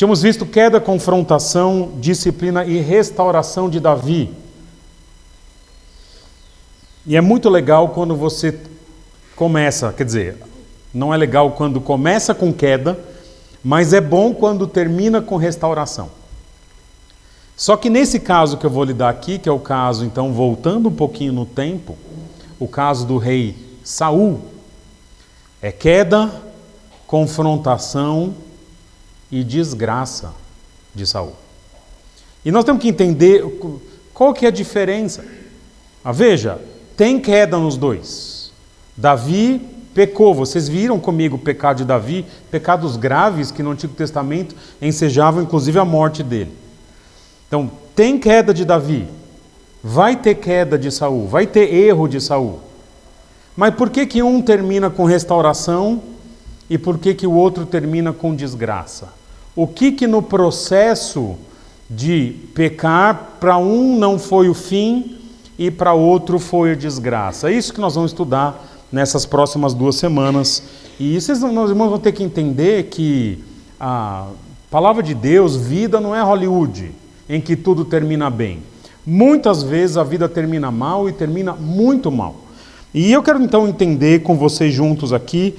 Tínhamos visto queda, confrontação, disciplina e restauração de Davi. E é muito legal quando você começa, quer dizer, não é legal quando começa com queda, mas é bom quando termina com restauração. Só que nesse caso que eu vou lidar aqui, que é o caso, então, voltando um pouquinho no tempo, o caso do rei Saul, é queda, confrontação e desgraça de Saul. E nós temos que entender qual que é a diferença. Veja, tem queda nos dois. Davi pecou, vocês viram comigo o pecado de Davi, pecados graves que no Antigo Testamento ensejavam inclusive a morte dele. Então, tem queda de Davi, vai ter queda de Saul, vai ter erro de Saul. Mas por que que um termina com restauração e por que que o outro termina com desgraça? O que que no processo de pecar, para um não foi o fim e para outro foi a desgraça? É isso que nós vamos estudar nessas próximas 2 semanas. E vocês, meus irmãos, vão ter que entender que a palavra de Deus, vida não é Hollywood, em que tudo termina bem. Muitas vezes a vida termina mal e termina muito mal. E eu quero então entender com vocês juntos aqui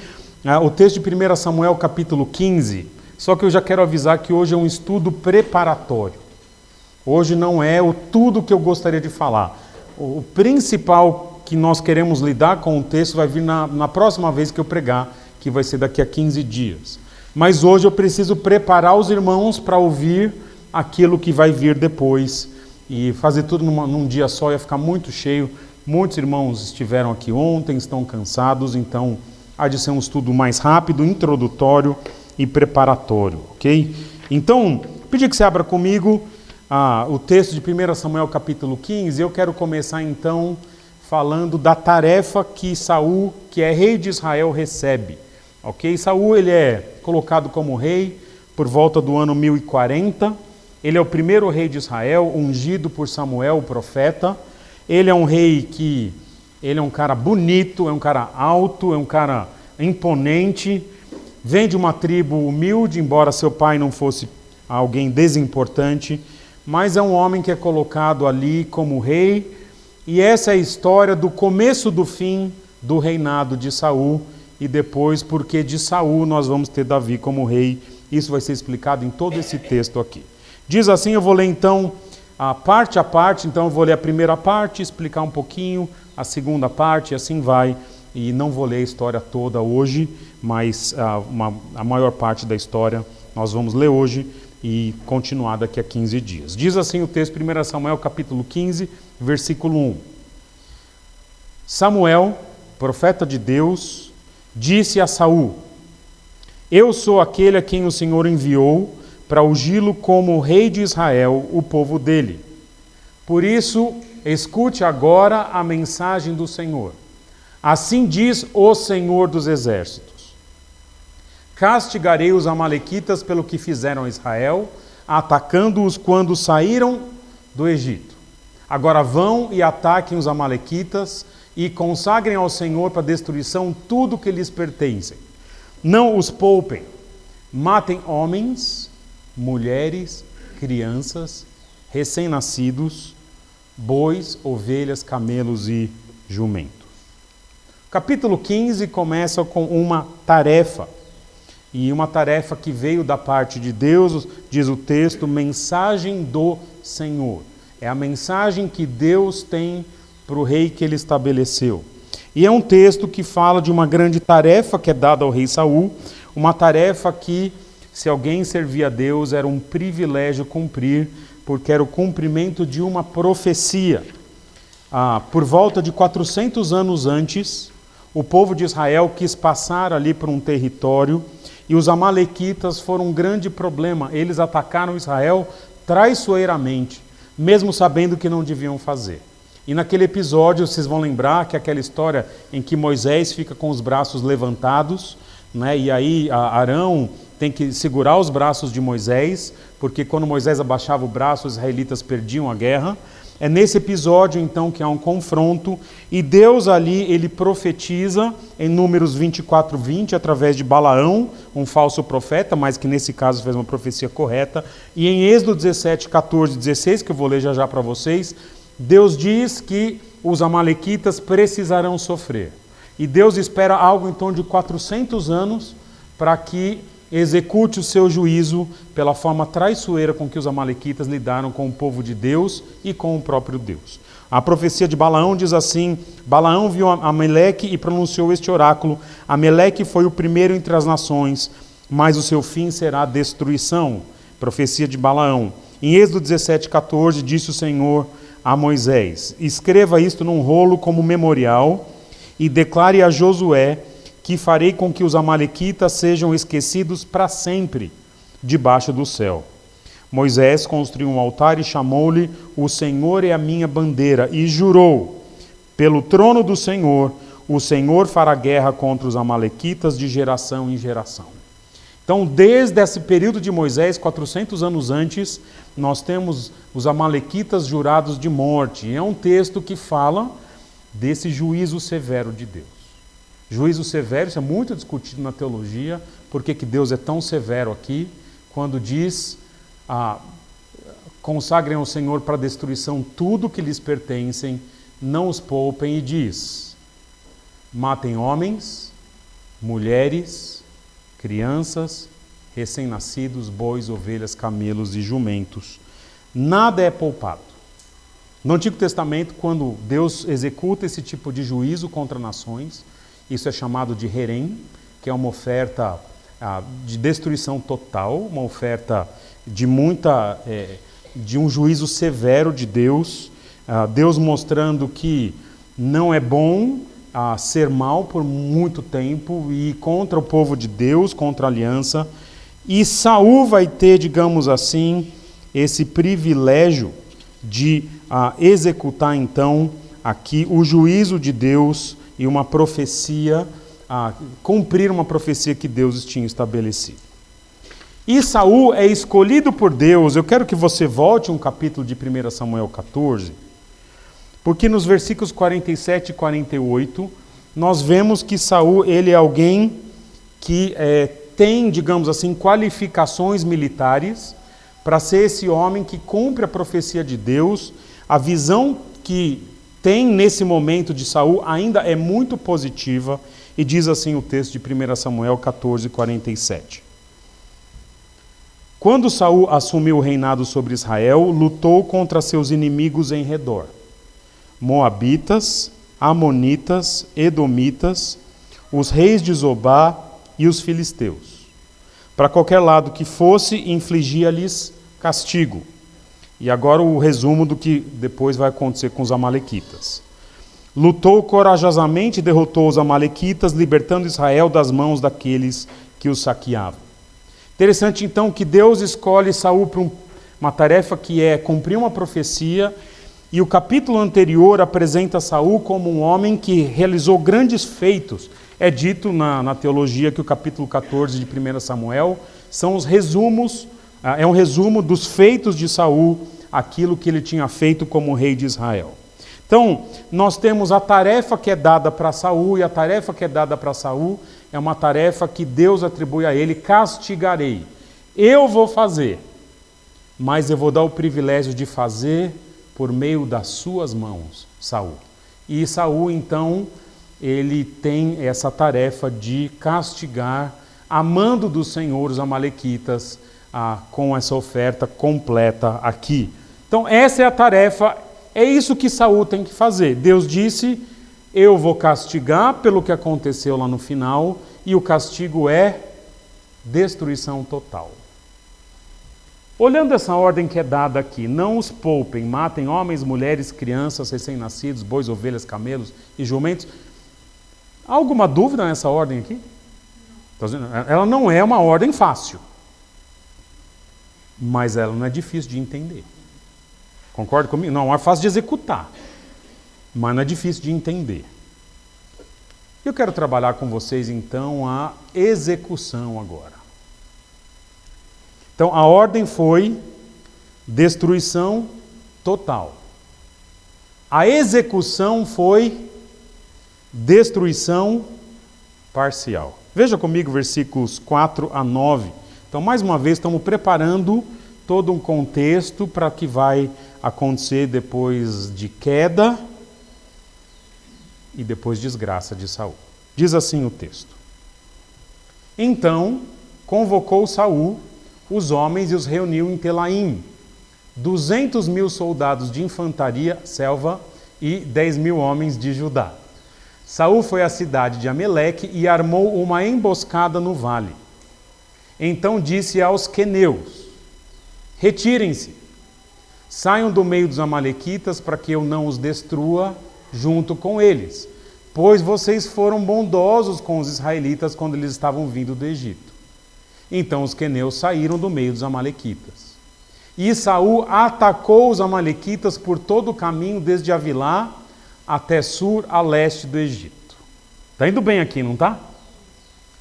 o texto de 1 Samuel capítulo 15, só que eu já quero avisar que hoje é um estudo preparatório. Hoje não é o tudo que eu gostaria de falar. O principal que nós queremos lidar com o texto vai vir na próxima vez que eu pregar, que vai ser daqui a 15 dias. Mas hoje eu preciso preparar os irmãos para ouvir aquilo que vai vir depois. E fazer tudo num dia só ia ficar muito cheio. Muitos irmãos estiveram aqui ontem, estão cansados, então há de ser um estudo mais rápido, introdutório e preparatório, ok? Então, pedir que você abra comigo o texto de 1 Samuel capítulo 15. Eu quero começar então falando da tarefa que Saul, que é rei de Israel, recebe, ok? Saul, ele é colocado como rei por volta do ano 1040, ele é o primeiro rei de Israel, ungido por Samuel, o profeta. Ele é um rei ele é um cara bonito, é um cara alto, é um cara imponente, vem de uma tribo humilde, embora seu pai não fosse alguém desimportante, mas é um homem que é colocado ali como rei, e essa é a história do começo do fim do reinado de Saul, e depois porque de Saul nós vamos ter Davi como rei. Isso vai ser explicado em todo esse texto aqui. Diz assim, eu vou ler então a parte, então eu vou ler a primeira parte, explicar um pouquinho, a segunda parte, e assim vai. E não vou ler a história toda hoje, mas a maior parte da história nós vamos ler hoje e continuar daqui a 15 dias. Diz assim o texto, 1 Samuel capítulo 15, versículo 1. Samuel, profeta de Deus, disse a Saul: eu sou aquele a quem o Senhor enviou para ungí-lo como rei de Israel, o povo dele. Por isso, escute agora a mensagem do Senhor. Assim diz o Senhor dos Exércitos: castigarei os amalequitas pelo que fizeram a Israel, atacando-os quando saíram do Egito. Agora vão e ataquem os amalequitas e consagrem ao Senhor para destruição tudo que lhes pertence. Não os poupem, matem homens, mulheres, crianças, recém-nascidos, bois, ovelhas, camelos e jumentos. Capítulo 15 começa com uma tarefa, e uma tarefa que veio da parte de Deus, diz o texto, mensagem do Senhor. É a mensagem que Deus tem para o rei que ele estabeleceu. E é um texto que fala de uma grande tarefa que é dada ao rei Saul, uma tarefa que, se alguém servia a Deus, era um privilégio cumprir, porque era o cumprimento de uma profecia. Por volta de 400 anos antes, o povo de Israel quis passar ali por um território, e os amalequitas foram um grande problema. Eles atacaram Israel traiçoeiramente, mesmo sabendo que não deviam fazer. E naquele episódio, vocês vão lembrar que aquela história em que Moisés fica com os braços levantados, né? E aí Arão tem que segurar os braços de Moisés, porque quando Moisés abaixava o braço, os israelitas perdiam a guerra. É nesse episódio, então, que há um confronto, e Deus ali, ele profetiza em Números 24:20, através de Balaão, um falso profeta, mas que nesse caso fez uma profecia correta, e em Êxodo 17:14 e 16, que eu vou ler já já para vocês, Deus diz que os amalequitas precisarão sofrer. E Deus espera algo em torno de 400 anos para que execute o seu juízo pela forma traiçoeira com que os amalequitas lidaram com o povo de Deus e com o próprio Deus. A profecia de Balaão diz assim: Balaão viu Amaleque e pronunciou este oráculo: Amaleque foi o primeiro entre as nações, mas o seu fim será destruição. Profecia de Balaão. Em Êxodo 17:14 disse o Senhor a Moisés: escreva isto num rolo como memorial e declare a Josué que farei com que os amalequitas sejam esquecidos para sempre debaixo do céu. Moisés construiu um altar e chamou-lhe: o Senhor é a minha bandeira, e jurou: pelo trono do Senhor, o Senhor fará guerra contra os amalequitas de geração em geração. Então, desde esse período de Moisés, 400 anos antes, nós temos os amalequitas jurados de morte. E é um texto que fala desse juízo severo de Deus. Juízo severo, isso é muito discutido na teologia, por que Deus é tão severo aqui, quando diz, consagrem ao Senhor para destruição tudo que lhes pertencem, não os poupem, e diz, matem homens, mulheres, crianças, recém-nascidos, bois, ovelhas, camelos e jumentos. Nada é poupado. No Antigo Testamento, quando Deus executa esse tipo de juízo contra nações, isso é chamado de herem, que é uma oferta de destruição total, uma oferta de um juízo severo de Deus, Deus mostrando que não é bom ser mal por muito tempo e contra o povo de Deus, contra a aliança. E Saul vai ter, digamos assim, esse privilégio de executar então aqui o juízo de Deus e uma profecia, cumprir uma profecia que Deus tinha estabelecido. E Saul é escolhido por Deus. Eu quero que você volte um capítulo de 1 Samuel 14, porque nos versículos 47 e 48, nós vemos que Saul, ele é alguém que tem, digamos assim, qualificações militares para ser esse homem que cumpre a profecia de Deus. A visão que tem nesse momento de Saul ainda é muito positiva, e diz assim o texto de 1 Samuel 14, 47. Quando Saul assumiu o reinado sobre Israel, lutou contra seus inimigos em redor: Moabitas, Amonitas, Edomitas, os reis de Zobá e os filisteus. Para qualquer lado que fosse, infligia-lhes castigo. E agora o resumo do que depois vai acontecer com os amalequitas. Lutou corajosamente e derrotou os amalequitas, libertando Israel das mãos daqueles que os saqueavam. Interessante então que Deus escolhe Saul para uma tarefa que é cumprir uma profecia, e o capítulo anterior apresenta Saul como um homem que realizou grandes feitos. É dito na teologia que o capítulo 14 de 1 Samuel são os resumos, é um resumo dos feitos de Saul, aquilo que ele tinha feito como rei de Israel. Então, nós temos a tarefa que é dada para Saul, e a tarefa que é dada para Saul é uma tarefa que Deus atribui a ele: castigarei. Eu vou fazer, mas eu vou dar o privilégio de fazer por meio das suas mãos, Saul. E Saul, então, ele tem essa tarefa de castigar, amando do Senhor os amalequitas, com essa oferta completa aqui. Então, essa é a tarefa, é isso que Saul tem que fazer. Deus disse: eu vou castigar pelo que aconteceu lá no final, e o castigo é destruição total. Olhando essa ordem que é dada aqui: não os poupem, matem homens, mulheres, crianças, recém-nascidos, bois, ovelhas, camelos e jumentos. Há alguma dúvida nessa ordem aqui? Ela não é uma ordem fácil, mas ela não é difícil de entender. Concorda comigo? Não é fácil de executar, mas não é difícil de entender. Eu quero trabalhar com vocês então a execução agora. Então a ordem foi destruição total. A execução foi destruição parcial. Veja comigo versículos 4 a 9. Então, mais uma vez, estamos preparando todo um contexto para o que vai acontecer depois de queda e depois desgraça de Saul. Diz assim o texto: Então convocou Saul os homens e os reuniu em Telaim, 200.000 soldados de infantaria, selva, e 10.000 homens de Judá. Saul foi à cidade de Ameleque e armou uma emboscada no vale. Então disse aos queneus: Retirem-se, saiam do meio dos amalequitas para que eu não os destrua junto com eles, pois vocês foram bondosos com os israelitas quando eles estavam vindo do Egito. Então os queneus saíram do meio dos amalequitas. E Saul atacou os amalequitas por todo o caminho, desde Avilá até Sur, a leste do Egito. Está indo bem aqui, não está?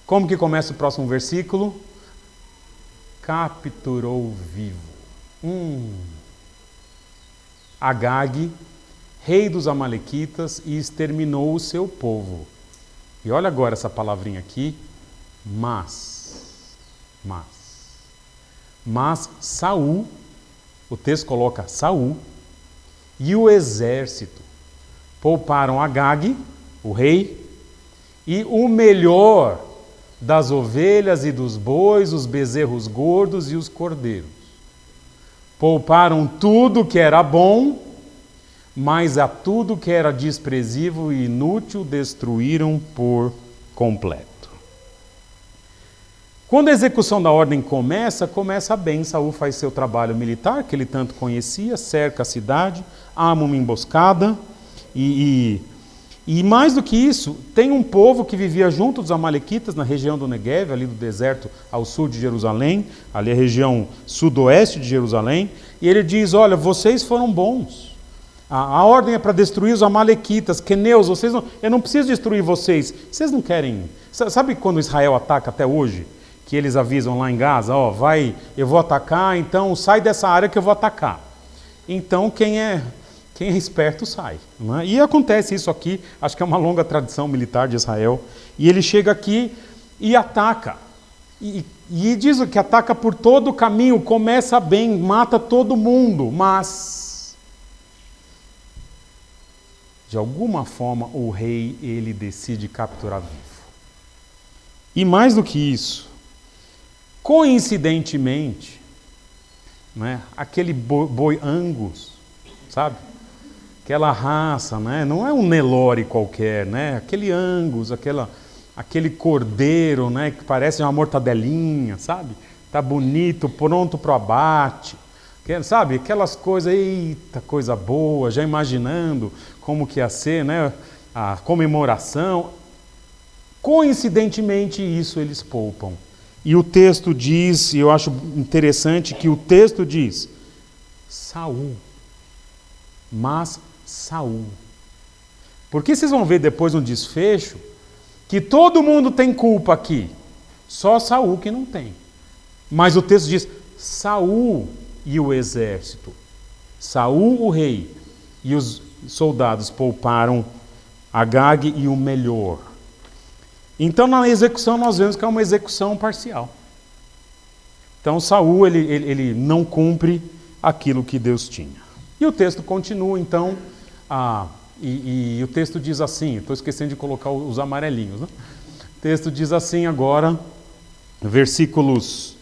Como que começa o próximo versículo? Capturou vivo Agag, rei dos amalequitas, e exterminou o seu povo. E olha agora essa palavrinha aqui, mas Saul, o texto coloca Saul, e o exército pouparam Agag, o rei, e o melhor das ovelhas e dos bois, os bezerros gordos e os cordeiros. Pouparam tudo que era bom, mas a tudo que era desprezível e inútil destruíram por completo. Quando a execução da ordem começa bem. Saul faz seu trabalho militar, que ele tanto conhecia, cerca a cidade, arma uma emboscada, e mais do que isso, tem um povo que vivia junto dos amalequitas na região do Neguev, ali do deserto ao sul de Jerusalém, ali a região sudoeste de Jerusalém, e ele diz: olha, vocês foram bons. A ordem é para destruir os amalequitas, queneus, eu não preciso destruir vocês. Vocês não querem... Sabe quando Israel ataca até hoje? Que eles avisam lá em Gaza, eu vou atacar, então sai dessa área que eu vou atacar. Então quem é esperto sai. Não é? E acontece isso aqui, acho que é uma longa tradição militar de Israel. E ele chega aqui e ataca. E diz que ataca por todo o caminho, começa bem, mata todo mundo, mas de alguma forma o rei, ele decide capturar vivo. E mais do que isso, coincidentemente, né, aquele boi Angus, sabe? Aquela raça, né? Não é um Nelore qualquer, né? Aquele Angus, aquele cordeiro, né, que parece uma mortadelinha, sabe? Tá bonito, pronto para o abate. Sabe? Aquelas coisas, eita, coisa boa, já imaginando como que ia ser, né? A comemoração. Coincidentemente, isso eles poupam. E o texto diz, e eu acho interessante que o texto diz, Saul. Mas Saul. Porque vocês vão ver depois no desfecho que todo mundo tem culpa aqui. Só Saul que não tem. Mas o texto diz, Saul e o exército. Saul, o rei, e os soldados pouparam Agag e o melhor. Então, na execução, nós vemos que é uma execução parcial. Então, Saul, ele não cumpre aquilo que Deus tinha. E o texto continua, então, e o texto diz assim, estou esquecendo de colocar os amarelinhos, né? O texto diz assim agora, versículos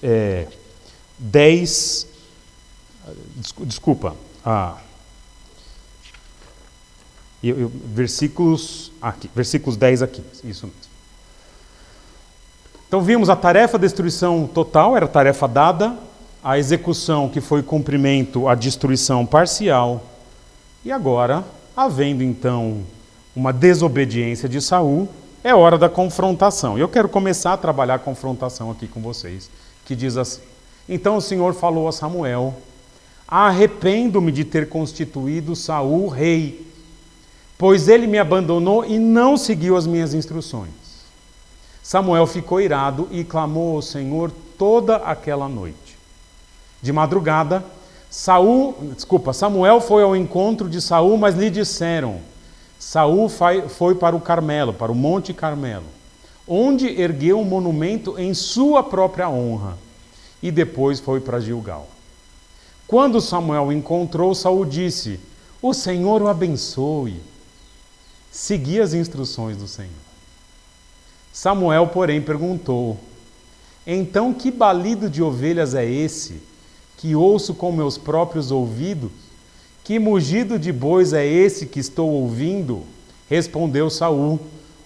10, versículos 10 a 15, isso mesmo. Então vimos a tarefa de destruição total, era a tarefa dada, a execução que foi cumprimento, a destruição parcial, e agora, havendo então uma desobediência de Saul, é hora da confrontação. E eu quero começar a trabalhar a confrontação aqui com vocês, que diz assim: Então o Senhor falou a Samuel: Arrependo-me de ter constituído Saul rei, pois ele me abandonou e não seguiu as minhas instruções. Samuel ficou irado e clamou ao Senhor toda aquela noite. De madrugada, Samuel foi ao encontro de Saul, mas lhe disseram: Saul foi para o Carmelo, para o Monte Carmelo, onde ergueu um monumento em sua própria honra, e depois foi para Gilgal. Quando Samuel o encontrou, Saul disse: o Senhor o abençoe. Segui as instruções do Senhor. Samuel, porém, perguntou: então que balido de ovelhas é esse, que ouço com meus próprios ouvidos? Que mugido de bois é esse que estou ouvindo? Respondeu Saul: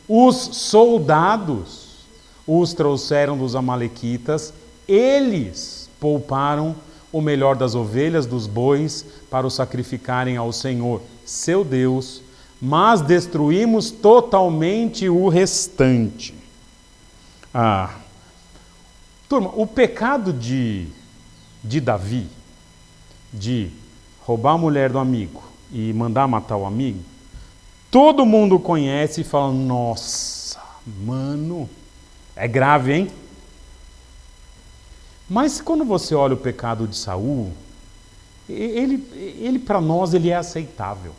os soldados os trouxeram dos amalequitas, eles pouparam o melhor das ovelhas, dos bois, para o sacrificarem ao Senhor, seu Deus, mas destruímos totalmente o restante. Turma, o pecado de Davi, de roubar a mulher do amigo e mandar matar o amigo, todo mundo conhece e fala: nossa, mano, é grave, hein? Mas quando você olha o pecado de Saul, ele para nós ele é aceitável.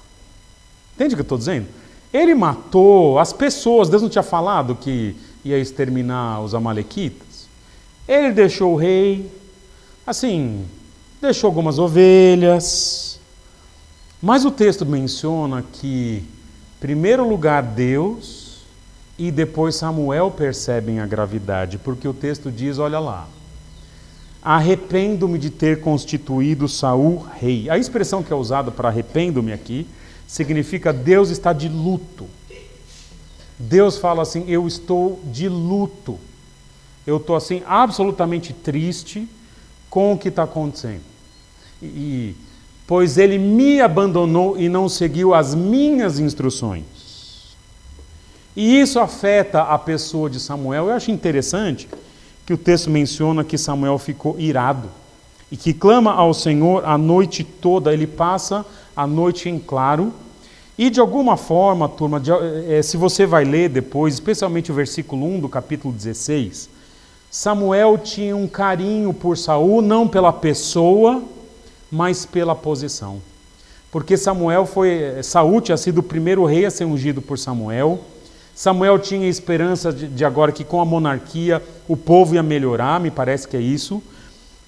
Entende o que eu estou dizendo? Ele matou as pessoas. Deus não tinha falado que ia exterminar os amalequitas? Ele deixou o rei, assim, deixou algumas ovelhas. Mas o texto menciona que, em primeiro lugar, Deus e depois Samuel percebem a gravidade, porque o texto diz, olha lá: arrependo-me de ter constituído Saul rei. A expressão que é usada para arrependo-me aqui significa Deus está de luto. Deus fala assim: eu estou de luto. Eu estou assim absolutamente triste com o que está acontecendo. Pois ele me abandonou e não seguiu as minhas instruções. E isso afeta a pessoa de Samuel. Eu acho interessante que o texto menciona que Samuel ficou irado e que clama ao Senhor a noite toda. Ele passa a noite em claro e, de alguma forma, turma, se você vai ler depois, especialmente o versículo 1 do capítulo 16, Samuel tinha um carinho por Saul, não pela pessoa, mas pela posição. Porque Saul tinha sido o primeiro rei a ser ungido por Samuel. Samuel tinha esperança de agora que com a monarquia o povo ia melhorar, me parece que é isso.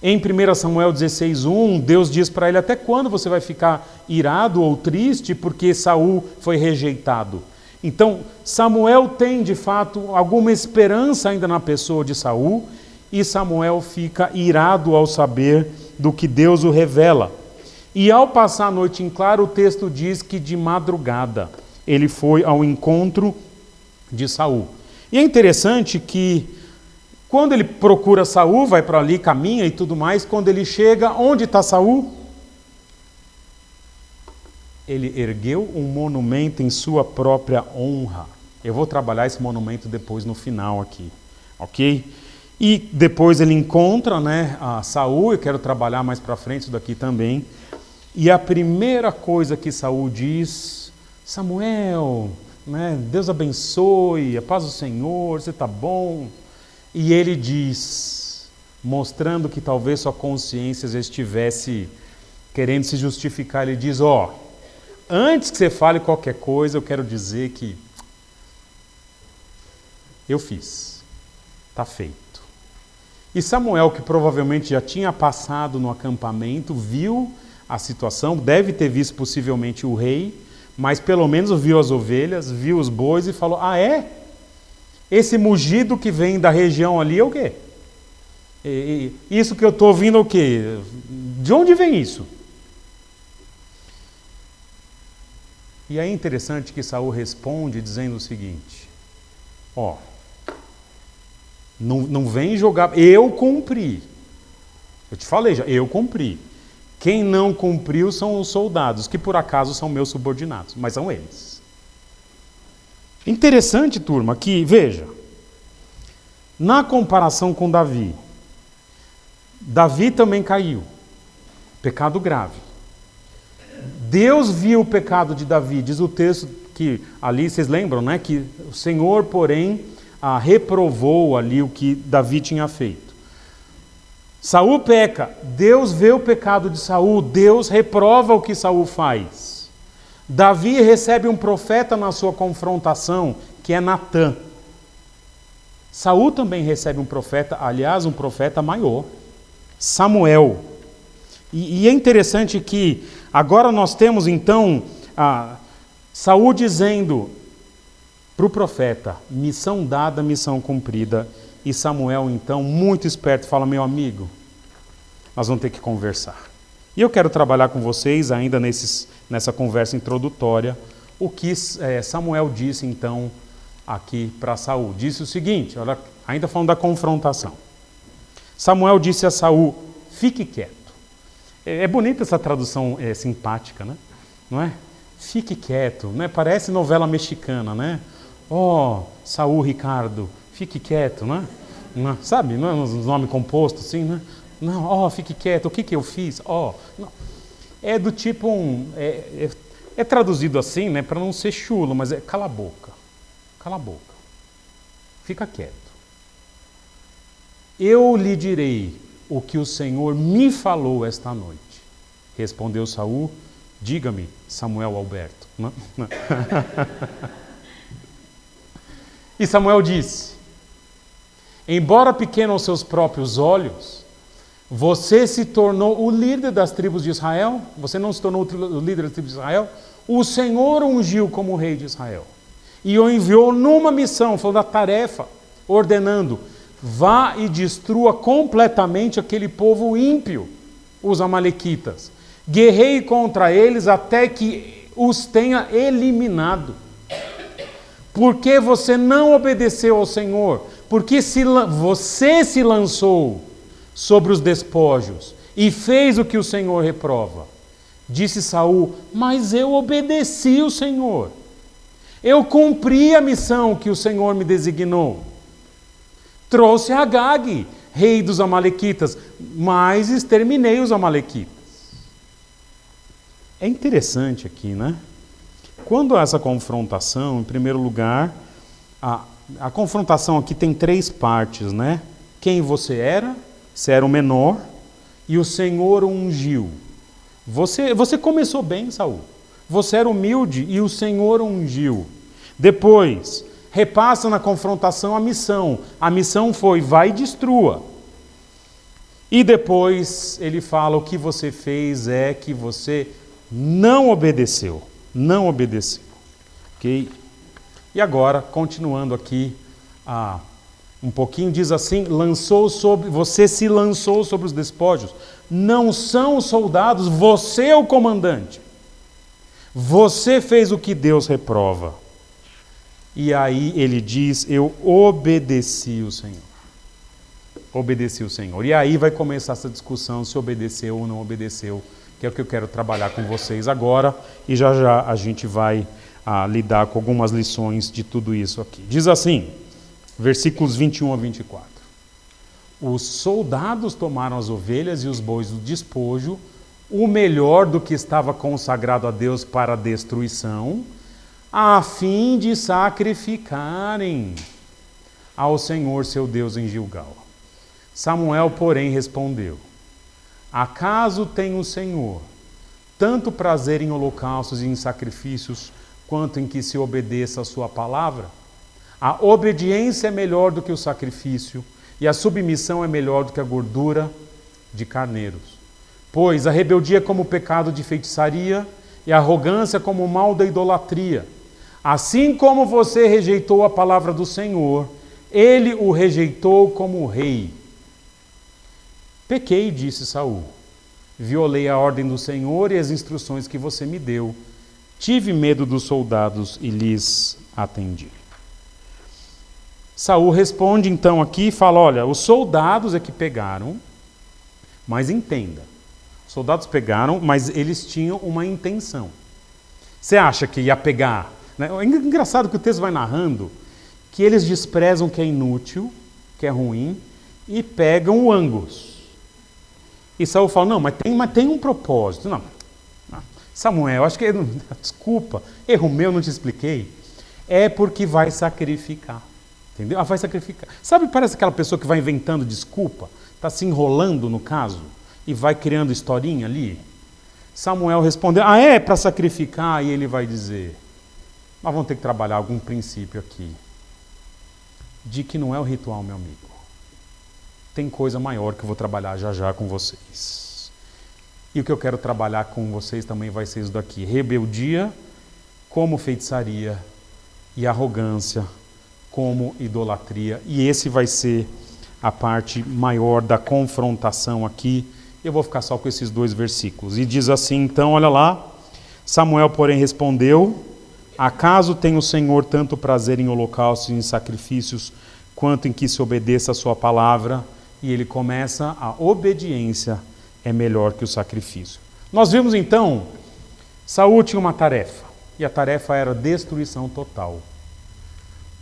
Em 1 Samuel 16:1, Deus diz para ele: até quando você vai ficar irado ou triste porque Saul foi rejeitado? Então, Samuel tem de fato alguma esperança ainda na pessoa de Saul, e Samuel fica irado ao saber do que Deus o revela. E ao passar a noite em claro, o texto diz que de madrugada ele foi ao encontro de Saul. E é interessante que quando ele procura Saul, vai para ali, caminha e tudo mais, quando ele chega, onde está Saul? Ele ergueu um monumento em sua própria honra. Eu vou trabalhar esse monumento depois no final aqui, ok? E depois ele encontra, a Saul. Eu quero trabalhar mais para frente isso daqui também. E a primeira coisa que Saul diz: Samuel, Deus abençoe, a paz do Senhor, você está bom? E ele diz, mostrando que talvez sua consciência já estivesse querendo se justificar, ele diz: antes que você fale qualquer coisa, eu quero dizer que eu fiz, está feito. E Samuel, que provavelmente já tinha passado no acampamento, viu a situação, deve ter visto possivelmente o rei, mas pelo menos viu as ovelhas, viu os bois e falou: é? Esse mugido que vem da região ali é o quê? Isso que eu estou ouvindo é o quê? De onde vem isso? E é interessante que Saul responde dizendo o seguinte: não vem jogar, eu cumpri. Eu te falei já, eu cumpri. Quem não cumpriu são os soldados, que por acaso são meus subordinados, mas são eles. Interessante, turma, que, veja, na comparação com Davi também caiu, pecado grave. Deus viu o pecado de Davi, diz o texto que ali, vocês lembram, que o Senhor, porém, reprovou ali o que Davi tinha feito. Saul peca, Deus vê o pecado de Saul, Deus reprova o que Saul faz. Davi recebe um profeta na sua confrontação, que é Natã. Saul também recebe um profeta, aliás, um profeta maior, Samuel. E é interessante que agora nós temos então Saul dizendo para o profeta, missão dada, missão cumprida. E Samuel então, muito esperto, fala, meu amigo, nós vamos ter que conversar. E eu quero trabalhar com vocês ainda nessa conversa introdutória, o que Samuel disse então aqui para Saul. Disse o seguinte, olha, ainda falando da confrontação. Samuel disse a Saul, fique quieto. É bonita essa tradução simpática, né? Não é? Fique quieto, né? Parece novela mexicana, né? Oh, Saul Ricardo, fique quieto, né? Não, sabe, não é um nome composto assim, né? Não, fique quieto, o que eu fiz? Não. É do tipo é traduzido assim, né? Para não ser chulo, mas é cala a boca, fica quieto. Eu lhe direi o que o Senhor me falou esta noite. Respondeu Saul, diga-me, Samuel Alberto. Não? E Samuel disse, embora pequeno aos seus próprios olhos, você se tornou o líder das tribos de Israel? Você não se tornou o líder das tribos de Israel? O Senhor o ungiu como rei de Israel. E o enviou numa missão, falando da tarefa, ordenando, vá e destrua completamente aquele povo ímpio, os amalequitas. Guerreie contra eles até que os tenha eliminado. Porque você não obedeceu ao Senhor? Porque você se lançou sobre os despojos e fez o que o Senhor reprova. Disse Saul, mas eu obedeci o Senhor. Eu cumpri a missão que o Senhor me designou. Trouxe Agag, rei dos amalequitas, mas exterminei os amalequitas. É interessante aqui, né? Quando há essa confrontação, em primeiro lugar, a confrontação aqui tem 3 partes, né? Quem você era o menor, e o Senhor o ungiu. Você começou bem, Saul. Você era humilde e o Senhor o ungiu. Depois, repassa na confrontação a missão. A missão foi, vai e destrua. E depois ele fala, o que você fez é que você não obedeceu. Não obedeceu. Ok? E agora, continuando aqui, um pouquinho, diz assim, você se lançou sobre os despojos. Não são os soldados, você é o comandante. Você fez o que Deus reprova. E aí ele diz, eu obedeci o Senhor. Obedeci o Senhor. E aí vai começar essa discussão se obedeceu ou não obedeceu, que é o que eu quero trabalhar com vocês agora, e já já a gente vai lidar com algumas lições de tudo isso aqui. Diz assim, versículos 21 a 24. Os soldados tomaram as ovelhas e os bois do despojo, o melhor do que estava consagrado a Deus para a destruição, a fim de sacrificarem ao Senhor seu Deus em Gilgal. Samuel, porém, respondeu, acaso tem o Senhor tanto prazer em holocaustos e em sacrifícios, quanto em que se obedeça a sua palavra? A obediência é melhor do que o sacrifício, e a submissão é melhor do que a gordura de carneiros. Pois a rebeldia é como o pecado de feitiçaria, e a arrogância como o mal da idolatria. Assim como você rejeitou a palavra do Senhor, ele o rejeitou como rei. Pequei, disse Saul. Violei a ordem do Senhor e as instruções que você me deu. Tive medo dos soldados e lhes atendi. Saul responde então aqui e fala, olha, os soldados é que pegaram, mas entenda, os soldados pegaram, mas eles tinham uma intenção. Você acha que ia pegar? Né? É engraçado que o texto vai narrando que eles desprezam o que é inútil, que é ruim, e pegam o Angus. E Saul fala, não, mas tem um propósito. Não, Samuel, acho que, desculpa, erro meu, não te expliquei. É porque vai sacrificar. Entendeu? Vai sacrificar. Sabe, parece aquela pessoa que vai inventando desculpa. Está se enrolando no caso e vai criando historinha ali? Samuel respondeu, é para sacrificar? E ele vai dizer, nós vamos ter que trabalhar algum princípio aqui, de que não é o ritual, meu amigo. Tem coisa maior que eu vou trabalhar já já com vocês. E o que eu quero trabalhar com vocês também vai ser isso daqui, rebeldia como feitiçaria e arrogância como idolatria. E esse vai ser a parte maior da confrontação aqui. Eu vou ficar só com esses 2 versículos. E diz assim, então, olha lá. Samuel, porém, respondeu, acaso tem o Senhor tanto prazer em holocaustos e em sacrifícios, quanto em que se obedeça a sua palavra? E ele começa, a obediência é melhor que o sacrifício. Nós vimos então, Saul tinha uma tarefa, e a tarefa era destruição total.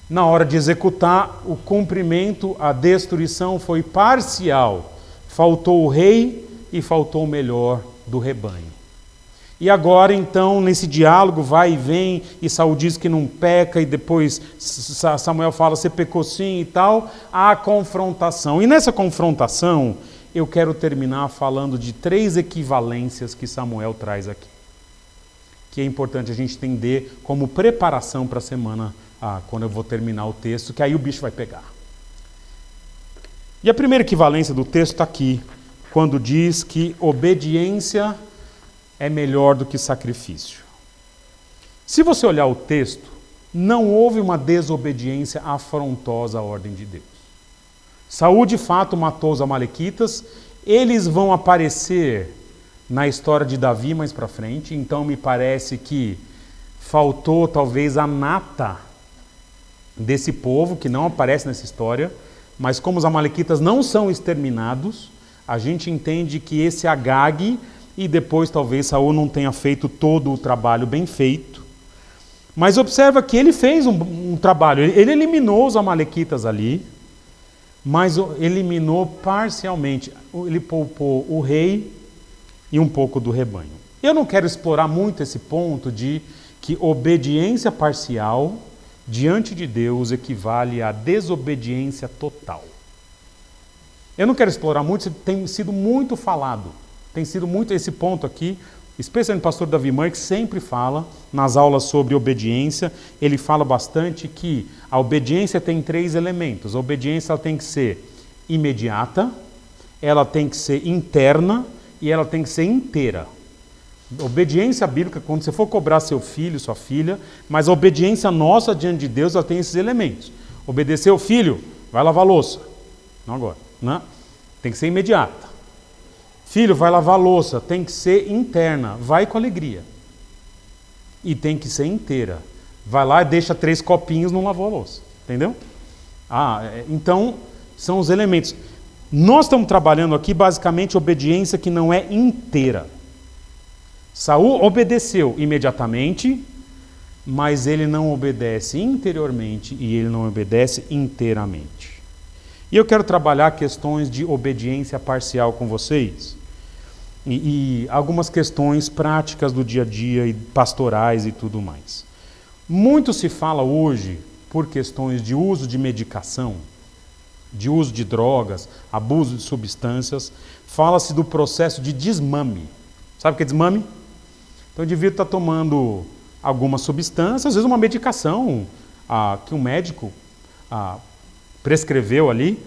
Na hora de executar o cumprimento, a destruição foi parcial. Faltou o rei e faltou o melhor do rebanho. E agora, então, nesse diálogo, vai e vem, e Saul diz que não peca, e depois Samuel fala, você pecou sim e tal, há confrontação. E nessa confrontação, eu quero terminar falando de 3 equivalências que Samuel traz aqui, que é importante a gente entender como preparação para a semana, quando eu vou terminar o texto, que aí o bicho vai pegar. E a primeira equivalência do texto está aqui, quando diz que obediência é melhor do que sacrifício. Se você olhar o texto, não houve uma desobediência afrontosa à ordem de Deus. Saul, de fato, matou os amalequitas, eles vão aparecer na história de Davi mais para frente, então me parece que faltou talvez a nata desse povo, que não aparece nessa história, mas como os amalequitas não são exterminados, a gente entende que esse Agag, e depois talvez Saul não tenha feito todo o trabalho bem feito, mas observa que ele fez um trabalho, ele eliminou os amalequitas ali, mas eliminou parcialmente, ele poupou o rei e um pouco do rebanho. Eu não quero explorar muito esse ponto de que obediência parcial diante de Deus equivale à desobediência total. Eu não quero explorar muito, tem sido muito falado, tem sido muito esse ponto aqui, especialmente o pastor Davi Murray, que sempre fala nas aulas sobre obediência, ele fala bastante que a obediência tem 3 elementos. A obediência ela tem que ser imediata, ela tem que ser interna e ela tem que ser inteira. Obediência bíblica, quando você for cobrar seu filho, sua filha, mas a obediência nossa diante de Deus, ela tem esses elementos. Obedecer o filho, vai lavar a louça. Não agora, né? Tem que ser imediata. Filho, vai lavar a louça, tem que ser interna, vai com alegria. E tem que ser inteira. Vai lá e deixa 3 copinhos, não lavou a louça. Entendeu? Então, são os elementos. Nós estamos trabalhando aqui, basicamente, obediência que não é inteira. Saul obedeceu imediatamente, mas ele não obedece interiormente e ele não obedece inteiramente. E eu quero trabalhar questões de obediência parcial com vocês e algumas questões práticas do dia a dia e pastorais e tudo mais. Muito se fala hoje por questões de uso de medicação, de uso de drogas, abuso de substâncias, fala-se do processo de desmame. Sabe o que é desmame? Então o indivíduo está tomando alguma substância, às vezes uma medicação que um médico prescreveu ali,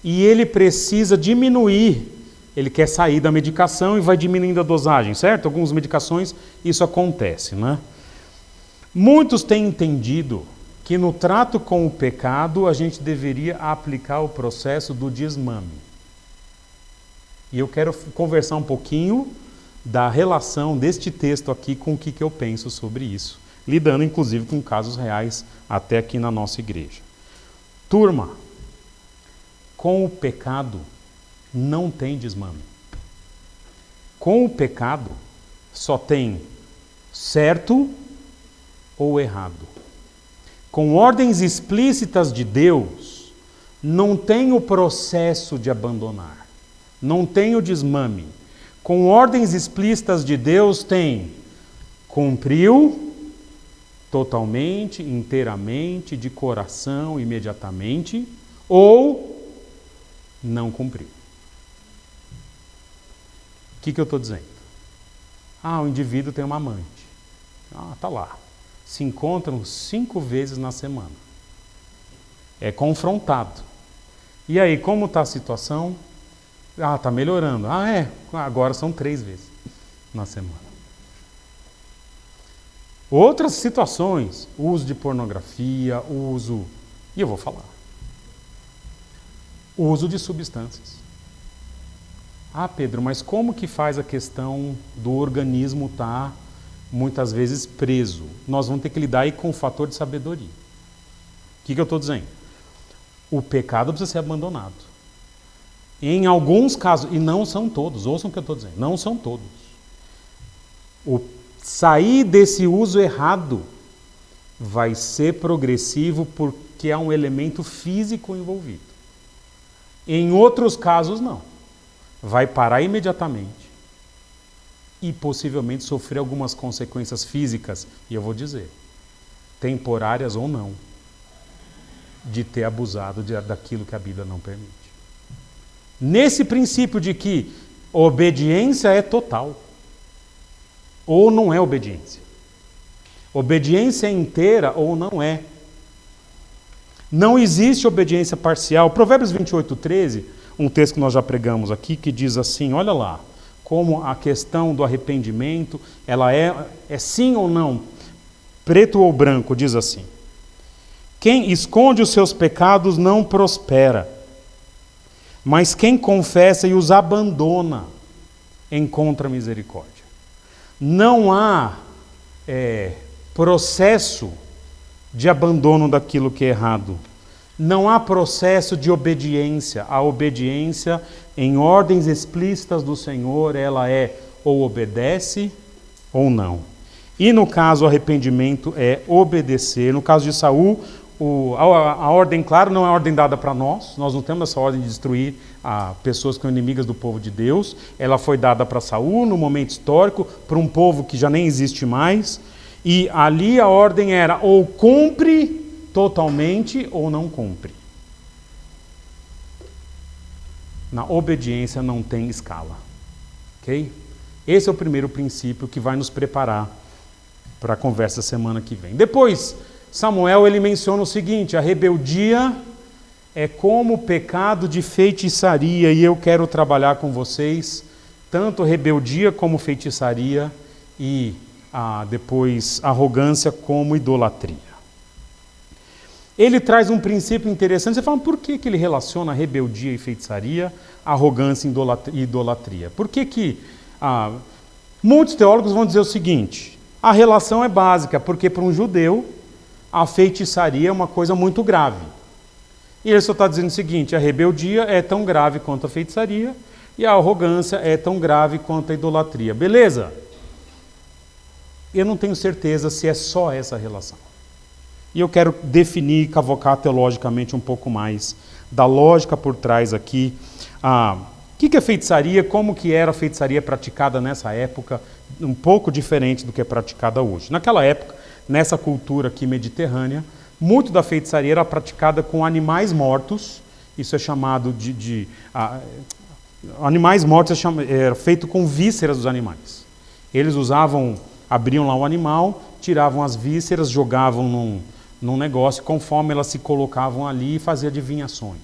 e ele precisa diminuir, ele quer sair da medicação e vai diminuindo a dosagem, certo? Algumas medicações isso acontece, né? Muitos têm entendido que no trato com o pecado a gente deveria aplicar o processo do desmame. E eu quero conversar um pouquinho da relação deste texto aqui com o que eu penso sobre isso, lidando inclusive com casos reais até aqui na nossa igreja. Turma, com o pecado não tem desmame. Com o pecado só tem certo ou errado. Com ordens explícitas de Deus, não tem o processo de abandonar, não tem o desmame. Com ordens explícitas de Deus tem cumpriu totalmente, inteiramente, de coração, imediatamente, ou não cumpriu. que eu estou dizendo? O indivíduo tem uma amante. Tá lá. Se encontram 5 vezes na semana. É confrontado. E aí, como está a situação? Está melhorando. Agora são 3 vezes na semana. Outras situações, uso de pornografia, e eu vou falar, uso de substâncias. Pedro, mas como que faz a questão do organismo estar muitas vezes preso? Nós vamos ter que lidar aí com o fator de sabedoria. O que eu estou dizendo? O pecado precisa ser abandonado. Em alguns casos, e não são todos, ouçam o que eu estou dizendo, não são todos. Sair desse uso errado vai ser progressivo porque há um elemento físico envolvido. Em outros casos, não. Vai parar imediatamente e possivelmente sofrer algumas consequências físicas, e eu vou dizer, temporárias ou não, de ter abusado daquilo que a Bíblia não permite. Nesse princípio de que obediência é total, ou não é obediência. Obediência é inteira ou não é. Não existe obediência parcial. Provérbios 28:13, um texto que nós já pregamos aqui, que diz assim, olha lá, como a questão do arrependimento, ela é sim ou não, preto ou branco, diz assim. Quem esconde os seus pecados não prospera, mas quem confessa e os abandona encontra misericórdia. Não há processo de abandono daquilo que é errado. Não há processo de obediência. A obediência, em ordens explícitas do Senhor, ela é ou obedece ou não. E no caso, o arrependimento é obedecer. No caso de Saul, a ordem, claro, não é a ordem dada para nós. Nós não temos essa ordem de destruir pessoas que são inimigas do povo de Deus. Ela foi dada para Saul no momento histórico, para um povo que já nem existe mais. E ali a ordem era ou cumpre totalmente ou não cumpre. Na obediência não tem escala. Ok? Esse é o primeiro princípio que vai nos preparar para a conversa semana que vem. Depois, Samuel ele menciona o seguinte: a rebeldia é como o pecado de feitiçaria, e eu quero trabalhar com vocês tanto rebeldia como feitiçaria e depois arrogância como idolatria. Ele traz um princípio interessante. Você fala, por que ele relaciona rebeldia e feitiçaria, arrogância e idolatria? Por que muitos teólogos vão dizer o seguinte: a relação é básica, porque para um judeu a feitiçaria é uma coisa muito grave. E ele só está dizendo o seguinte: a rebeldia é tão grave quanto a feitiçaria e a arrogância é tão grave quanto a idolatria. Beleza? Eu não tenho certeza se é só essa relação. E eu quero definir e cavocar teologicamente um pouco mais da lógica por trás aqui. O que é feitiçaria? Como que era a feitiçaria praticada nessa época? Um pouco diferente do que é praticada hoje. Naquela época, nessa cultura aqui mediterrânea, muito da feitiçaria era praticada com animais mortos. Isso é chamado animais mortos era feito com vísceras dos animais. Eles abriam lá o animal, tiravam as vísceras, jogavam num negócio, conforme elas se colocavam ali, e faziam adivinhações.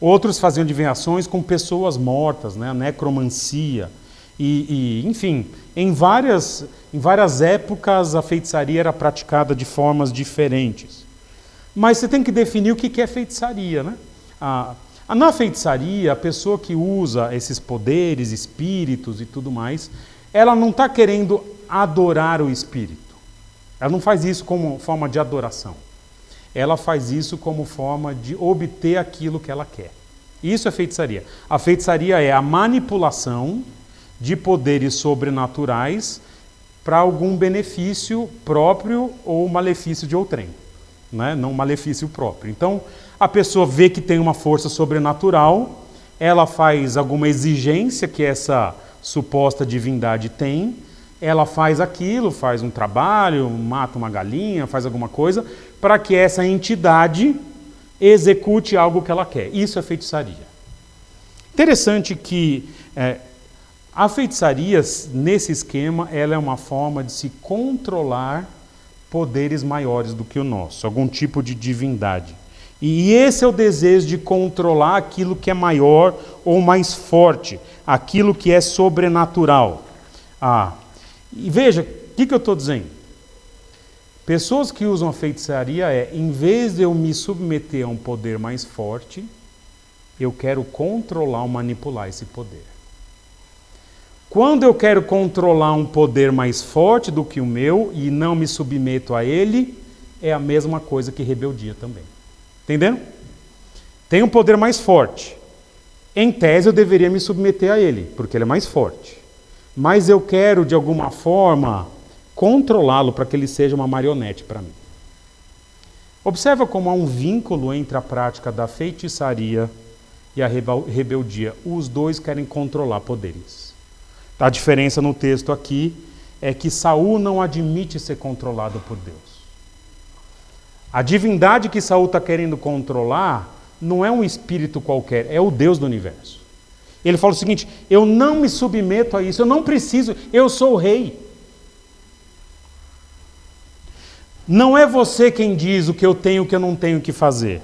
Outros faziam adivinhações com pessoas mortas, né? A necromancia. Enfim, em várias épocas a feitiçaria era praticada de formas diferentes. Mas você tem que definir o que é feitiçaria, né? Na feitiçaria, a pessoa que usa esses poderes, espíritos e tudo mais, ela não está querendo adorar o espírito. Ela não faz isso como forma de adoração. Ela faz isso como forma de obter aquilo que ela quer. Isso é feitiçaria. A feitiçaria é a manipulação de poderes sobrenaturais para algum benefício próprio ou malefício de outrem, né? Não malefício próprio. Então, a pessoa vê que tem uma força sobrenatural, ela faz alguma exigência que essa suposta divindade tem, ela faz aquilo, faz um trabalho, mata uma galinha, faz alguma coisa, para que essa entidade execute algo que ela quer. Isso é feitiçaria. Interessante que A feitiçaria, nesse esquema, ela é uma forma de se controlar poderes maiores do que o nosso, algum tipo de divindade. E esse é o desejo de controlar aquilo que é maior ou mais forte, aquilo que é sobrenatural. E veja, o que eu estou dizendo? Pessoas que usam a feitiçaria em vez de eu me submeter a um poder mais forte, eu quero controlar ou manipular esse poder. Quando eu quero controlar um poder mais forte do que o meu e não me submeto a ele, é a mesma coisa que rebeldia também. Entendendo? Tem um poder mais forte. Em tese eu deveria me submeter a ele, porque ele é mais forte. Mas eu quero, de alguma forma, controlá-lo para que ele seja uma marionete para mim. Observa como há um vínculo entre a prática da feitiçaria e a rebeldia. Os dois querem controlar poderes. A diferença no texto aqui é que Saul não admite ser controlado por Deus. A divindade que Saul está querendo controlar não é um espírito qualquer, é o Deus do universo. Ele fala o seguinte: eu não me submeto a isso, eu não preciso, eu sou o rei. Não é você quem diz o que eu tenho e o que eu não tenho que fazer.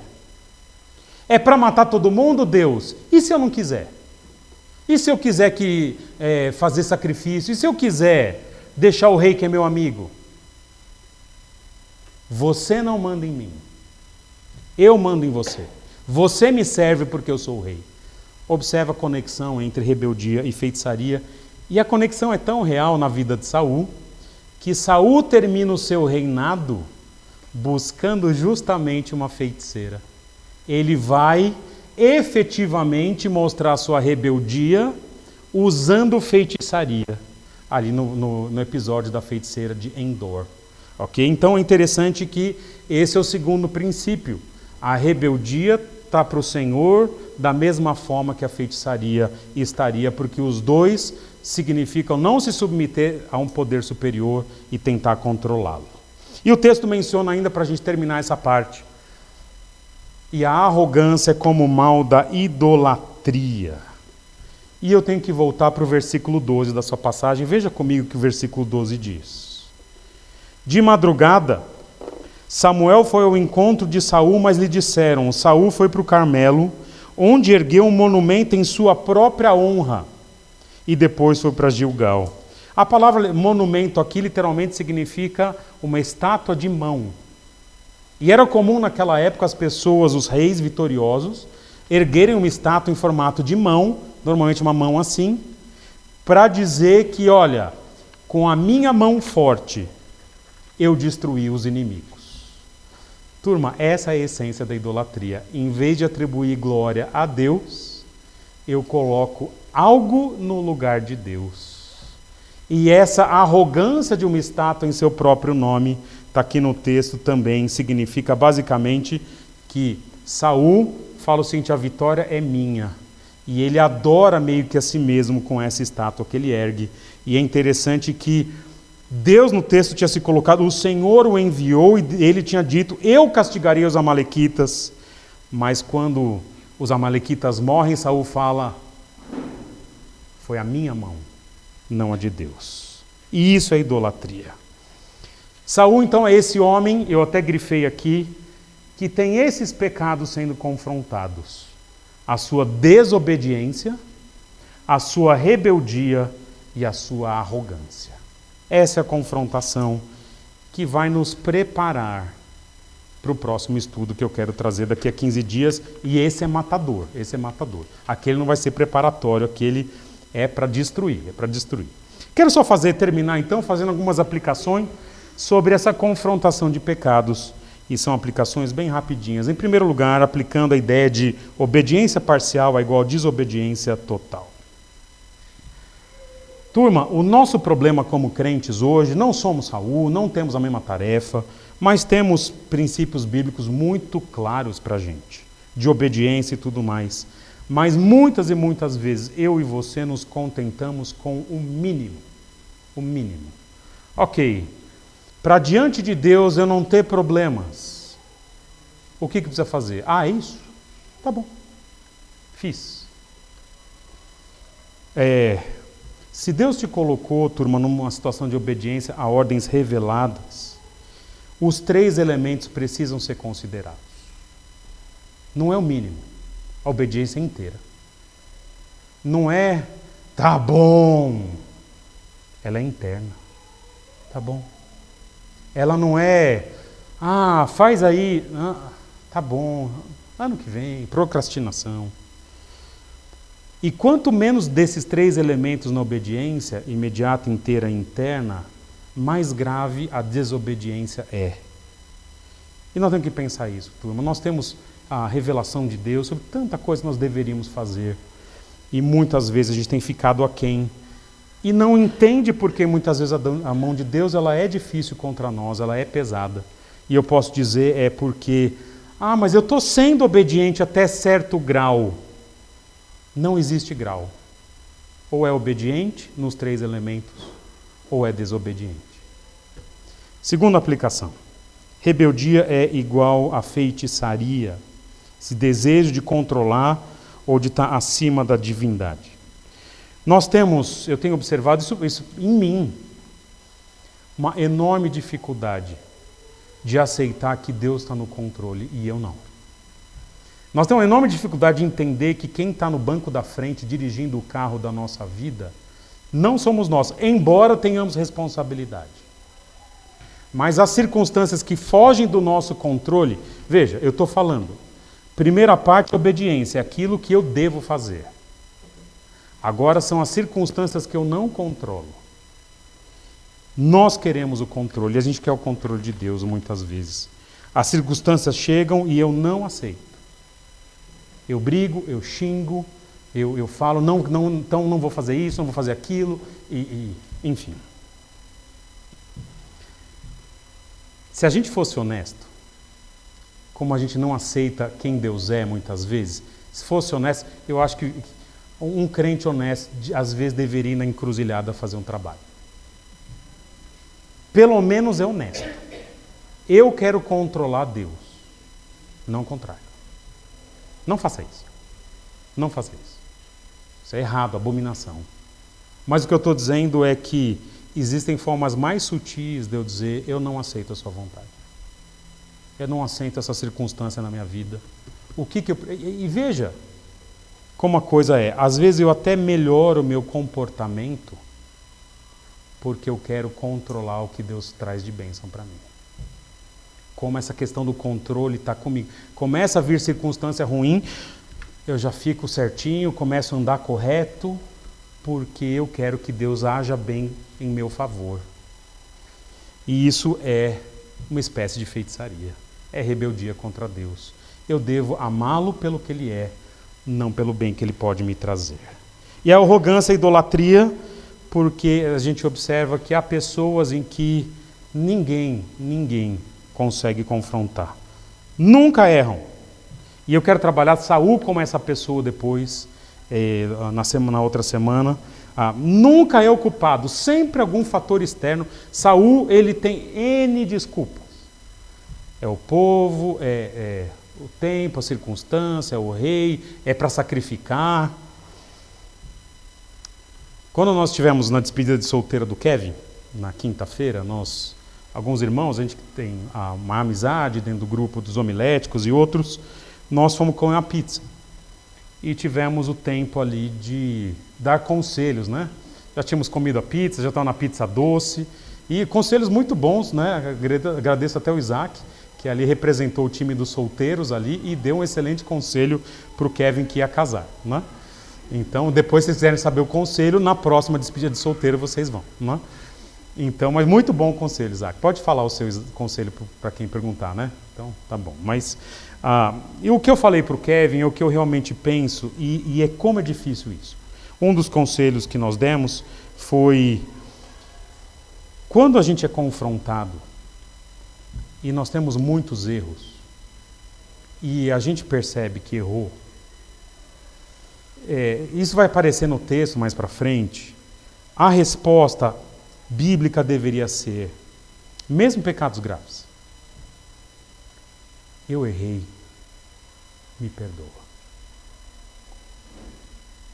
É para matar todo mundo, Deus? E se eu não quiser? E se eu quiser fazer sacrifício? E se eu quiser deixar o rei que é meu amigo? Você não manda em mim. Eu mando em você. Você me serve porque eu sou o rei. Observa a conexão entre rebeldia e feitiçaria. E a conexão é tão real na vida de Saul, que Saul termina o seu reinado buscando justamente uma feiticeira. Ele vai efetivamente mostrar sua rebeldia usando feitiçaria, ali no episódio da feiticeira de Endor. Ok? Então é interessante que esse é o segundo princípio. A rebeldia está para o Senhor da mesma forma que a feitiçaria estaria, porque os dois significam não se submeter a um poder superior e tentar controlá-lo. E o texto menciona ainda, para a gente terminar essa parte, e a arrogância é como o mal da idolatria. E eu tenho que voltar para o versículo 12 da sua passagem. Veja comigo o que o versículo 12 diz. De madrugada, Samuel foi ao encontro de Saul, mas lhe disseram: Saul foi para o Carmelo, onde ergueu um monumento em sua própria honra, e depois foi para Gilgal. A palavra monumento aqui literalmente significa uma estátua de mão. E era comum naquela época as pessoas, os reis vitoriosos, erguerem uma estátua em formato de mão, normalmente uma mão assim, para dizer que, olha, com a minha mão forte, eu destruí os inimigos. Turma, essa é a essência da idolatria. Em vez de atribuir glória a Deus, eu coloco algo no lugar de Deus. E essa arrogância de uma estátua em seu próprio nome, está aqui no texto também, significa basicamente que Saul fala o seguinte: a vitória é minha. E ele adora meio que a si mesmo com essa estátua que ele ergue. E é interessante que Deus no texto tinha se colocado, o Senhor o enviou e ele tinha dito: eu castigarei os amalequitas. Mas quando os amalequitas morrem, Saul fala: foi a minha mão, não a de Deus. E isso é idolatria. Saul, então, é esse homem, eu até grifei aqui, que tem esses pecados sendo confrontados. A sua desobediência, a sua rebeldia e a sua arrogância. Essa é a confrontação que vai nos preparar para o próximo estudo que eu quero trazer daqui a 15 dias. E esse é matador, Aquele não vai ser preparatório, aquele é para destruir, Quero só terminar então, fazendo algumas aplicações sobre essa confrontação de pecados, e são aplicações bem rapidinhas. Em primeiro lugar, aplicando a ideia de obediência parcial é igual a desobediência total. Turma, o nosso problema como crentes hoje, não somos Saul, não temos a mesma tarefa, mas temos princípios bíblicos muito claros para a gente, de obediência e tudo mais. Mas muitas e muitas vezes eu e você nos contentamos com o mínimo. O mínimo. Ok. Para diante de Deus eu não ter problemas, o que precisa fazer? É isso? Tá bom. Fiz. Se Deus te colocou, turma, numa situação de obediência a ordens reveladas, os 3 elementos precisam ser considerados. Não é o mínimo, a obediência inteira. Não é, tá bom, ela é interna, tá bom. Ela não é, faz aí, tá bom, ano que vem, procrastinação. E quanto menos desses 3 elementos na obediência, imediata, inteira e interna, mais grave a desobediência é. E nós temos que pensar isso, turma. Nós temos a revelação de Deus sobre tanta coisa que nós deveríamos fazer. E muitas vezes a gente tem ficado aquém. E não entende porque muitas vezes a mão de Deus ela é difícil contra nós, ela é pesada. E eu posso dizer é porque, mas eu estou sendo obediente até certo grau. Não existe grau. Ou é obediente nos 3 elementos, ou é desobediente. Segunda aplicação. Rebeldia é igual a feitiçaria. Esse desejo de controlar ou de estar acima da divindade. Eu tenho observado isso em mim, uma enorme dificuldade de aceitar que Deus está no controle e eu não. Nós temos uma enorme dificuldade de entender que quem está no banco da frente dirigindo o carro da nossa vida não somos nós, embora tenhamos responsabilidade. Mas as circunstâncias que fogem do nosso controle, veja, eu estou falando, primeira parte, obediência, é aquilo que eu devo fazer. Agora são as circunstâncias que eu não controlo. Nós queremos o controle, a gente quer o controle de Deus muitas vezes. As circunstâncias chegam e eu não aceito. Eu brigo, eu xingo, eu falo, então não vou fazer isso, não vou fazer aquilo, enfim. Se a gente fosse honesto, como a gente não aceita quem Deus é muitas vezes, se fosse honesto, eu acho que um crente honesto às vezes deveria ir na encruzilhada fazer um trabalho. Pelo menos é honesto. Eu quero controlar Deus, não o contrário. Não faça isso. Não faça isso. Isso é errado, abominação. Mas o que eu estou dizendo é que existem formas mais sutis de eu dizer, eu não aceito a sua vontade. Eu não aceito essa circunstância na minha vida. E veja como a coisa é. Às vezes eu até melhoro o meu comportamento porque eu quero controlar o que Deus traz de bênção para mim. Como essa questão do controle está comigo. Começa a vir circunstância ruim, eu já fico certinho, começo a andar correto, porque eu quero que Deus haja bem em meu favor. E isso é uma espécie de feitiçaria. É rebeldia contra Deus. Eu devo amá-lo pelo que Ele é, não pelo bem que Ele pode me trazer. E a arrogância e a idolatria, porque a gente observa que há pessoas em que ninguém consegue confrontar. Nunca erram. E eu quero trabalhar Saul como essa pessoa depois, na outra semana. Nunca é o culpado, sempre algum fator externo. Saul, ele tem N desculpas. É o povo, é o tempo, a circunstância, é o rei, é para sacrificar. Quando nós estivemos na despedida de solteira do Kevin, na quinta-feira, alguns irmãos, a gente tem uma amizade dentro do grupo dos homiléticos e outros, nós fomos comer uma pizza. E tivemos o tempo ali de dar conselhos, né? Já tínhamos comido a pizza, já estava na pizza doce, e conselhos muito bons, né? Agradeço até o Isaac, que ali representou o time dos solteiros ali e deu um excelente conselho para o Kevin que ia casar, né? Então, depois, se vocês quiserem saber o conselho, na próxima despedida de solteiro vocês vão, né? Então, mas muito bom o conselho, Isaac. Pode falar o seu conselho para quem perguntar, né? Então, tá bom. Mas e o que eu falei para o Kevin é o que eu realmente penso e é como é difícil isso. Um dos conselhos que nós demos foi quando a gente é confrontado e nós temos muitos erros e a gente percebe que errou, isso vai aparecer no texto mais para frente, a resposta bíblica deveria ser, mesmo pecados graves, eu errei, me perdoa.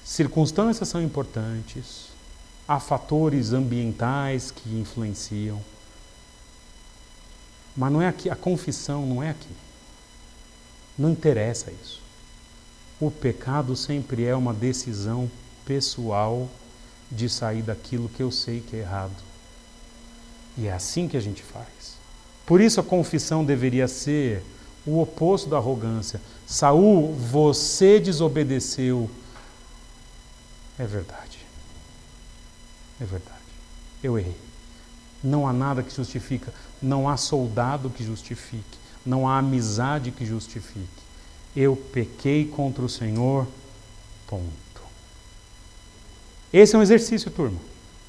Circunstâncias são importantes, há fatores ambientais que influenciam. Mas não é aqui, a confissão não é aqui. Não interessa isso. O pecado sempre é uma decisão pessoal de sair daquilo que eu sei que é errado. E é assim que a gente faz. Por isso a confissão deveria ser o oposto da arrogância. Saul, você desobedeceu. É verdade. É verdade. Eu errei. Não há nada que justifica. Não há soldado que justifique. Não há amizade que justifique. Eu pequei contra o Senhor. Ponto. Esse é um exercício, turma.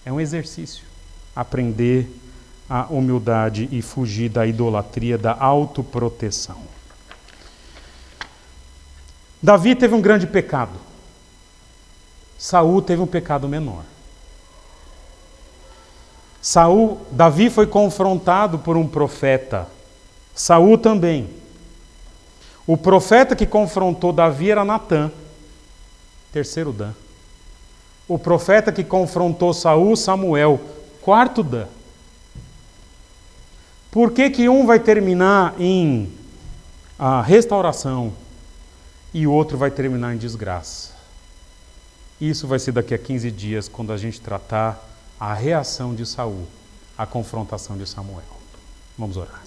É um exercício. Aprender a humildade e fugir da idolatria, da autoproteção. Davi teve um grande pecado. Saul teve um pecado menor. Davi foi confrontado por um profeta. Saul também. O profeta que confrontou Davi era Natã, terceiro Dan. O profeta que confrontou Saul, Samuel, quarto Dan. Por que um vai terminar em restauração e o outro vai terminar em desgraça? Isso vai ser daqui a 15 dias, quando a gente tratar a reação de Saul à confrontação de Samuel. Vamos orar.